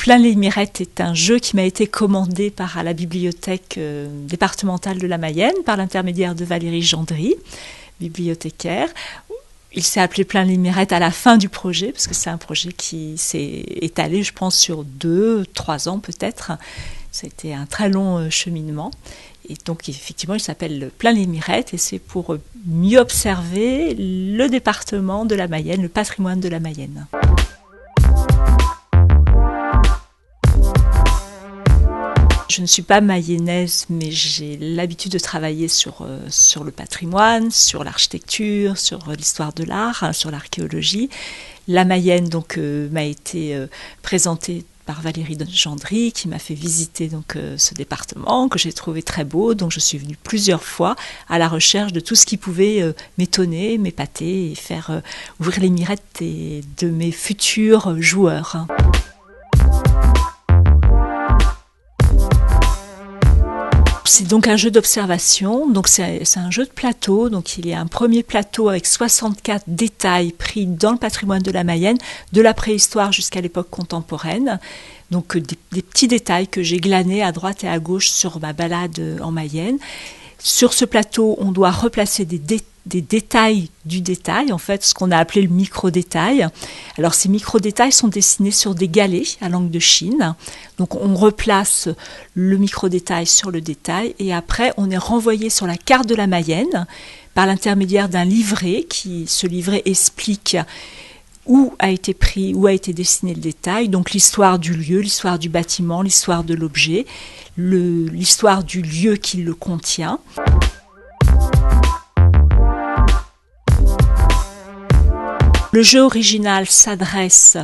Plein les mirettes est un jeu qui m'a été commandé par la bibliothèque départementale de la Mayenne par l'intermédiaire de Valérie Gendry, bibliothécaire. Il s'est appelé Plein les mirettes à la fin du projet, parce que c'est un projet qui s'est étalé, je pense, sur 2-3 ans peut-être. C'était un très long cheminement. Et donc, effectivement, il s'appelle Plein les mirettes et c'est pour mieux observer le département de la Mayenne, le patrimoine de la Mayenne. Je ne suis pas mayonnaise, mais j'ai l'habitude de travailler sur le patrimoine, sur l'architecture, sur l'histoire de l'art, sur l'archéologie. La Mayenne donc m'a été présentée par Valérie Gendry, qui m'a fait visiter donc ce département que j'ai trouvé très beau. Donc je suis venue plusieurs fois à la recherche de tout ce qui pouvait m'étonner, m'épater et faire ouvrir les mirettes de mes futurs joueurs. C'est donc un jeu d'observation, donc c'est un jeu de plateau, donc il y a un premier plateau avec 64 détails pris dans le patrimoine de la Mayenne, de la préhistoire jusqu'à l'époque contemporaine, donc des petits détails que j'ai glanés à droite et à gauche sur ma balade en Mayenne. Sur ce plateau, on doit replacer des détails du détail, en fait, ce qu'on a appelé le micro-détail. Alors, ces micro-détails sont dessinés sur des galets à l'angle de Chine. Donc, on replace le micro-détail sur le détail et après, on est renvoyé sur la carte de la Mayenne par l'intermédiaire d'un livret ce livret explique où a été pris, où a été dessiné le détail, donc l'histoire du lieu, l'histoire du bâtiment, l'histoire de l'objet, l'histoire du lieu qui le contient. Le jeu original s'adresse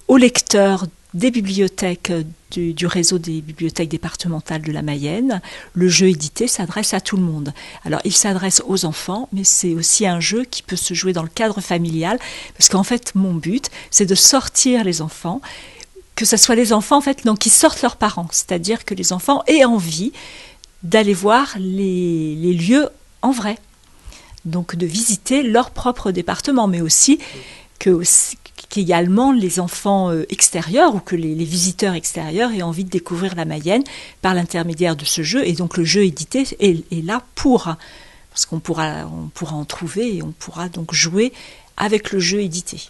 aux lecteurs des bibliothèques du réseau des bibliothèques départementales de la Mayenne. Le jeu édité s'adresse à tout le monde. Alors, il s'adresse aux enfants, mais c'est aussi un jeu qui peut se jouer dans le cadre familial, parce qu'en fait, mon but, c'est de sortir les enfants, que ce soit les enfants en fait, donc, qui sortent leurs parents, c'est-à-dire que les enfants aient envie d'aller voir les lieux en vrai. Donc de visiter leur propre département, mais aussi qu'également les enfants extérieurs ou que les visiteurs extérieurs aient envie de découvrir la Mayenne par l'intermédiaire de ce jeu. Et donc le jeu édité est là parce qu'on pourra en trouver et on pourra donc jouer avec le jeu édité.